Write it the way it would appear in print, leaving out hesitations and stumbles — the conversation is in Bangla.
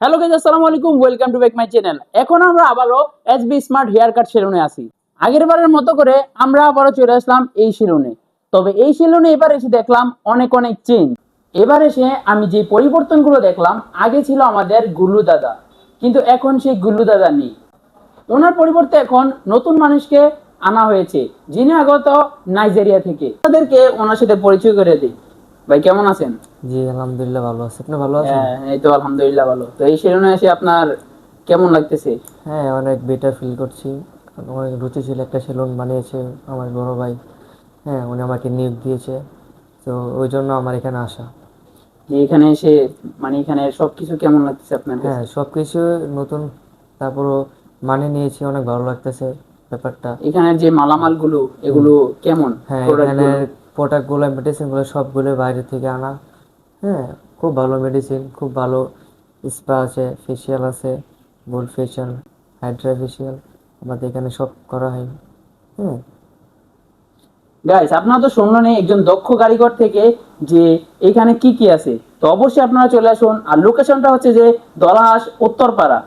হ্যালো গাইস, আসসালামু আলাইকুম, welcome to back my channel. এখন আমরা আবারও এসবি স্মার্ট হেয়ার কাট সেলুনে আছি। আগের বারের মতো করে আমরা আবারও চলে আসলাম এই সেলুনে। তবে এই সেলুনে এবার এসে দেখলাম অনেক অনেক চেঞ্জ। এবার এসে আমি যে পরিবর্তনগুলো দেখলাম, আগে ছিল আমাদের গুল্লু দাদা, কিন্তু এখন সেই গুল্লু দাদা নেই। ওনার পরিবর্তে এখন নতুন মানুষকে আনা হয়েছে, যিনি আগত নাইজেরিয়া থেকে। তাদেরকে ওনার সাথে পরিচয় করে দিই। ভাই কেমন আছেন? জি আলহামদুলিল্লাহ ভালো আছি। আপনি ভালো আছেন? হ্যাঁ, এই তো আলহামদুলিল্লাহ ভালো। তো এই সেলুনে এসে আপনার কেমন লাগতেছে? হ্যাঁ, অনেক বেটার ফিল করছি। কারণ অনেক রুচিশীল একটা সেলুন বানিয়েছে আমার বড় ভাই। হ্যাঁ, উনি আমাকে নিয়োগ দিয়েছে, তো ওই জন্য আমার এখানে আসা। যে এখানে এসে মানে এখানে সবকিছু কেমন লাগতেছে আপনার হ্যাঁ, কাছে? সব কিছু নতুন, তারপরও মানে নিয়েছি, অনেক ভালো লাগতেছে ব্যাপারটা। এখানের যে মালামাল গুলো, হুম। এগুলো কেমন? হ্যাঁ, প্রোডাক্ট এখানে গুলো? প্রোডাক্টগুলো মেডিসিনগুলো সবগুলো বাইরে থেকে আনা। হ্যাঁ, খুব ভালো মেডিসিন, খুব ভালো স্পা আছে, ফেসিয়াল আছে, গোল্ড ফেশিয়াল, হাইড্রা ফেসিয়াল, আমাদের এখানে সব করা হয়। হ্যাঁ। গাইস, আপনারা তো শুনলেন একজন দক্ষ কারিগর থেকে যে এখানে কি কি আছে। তো অবশ্যই আপনারা চলে আসুন। আর লোকেশনটা হচ্ছে যে দলাহাস উত্তরপাড়া।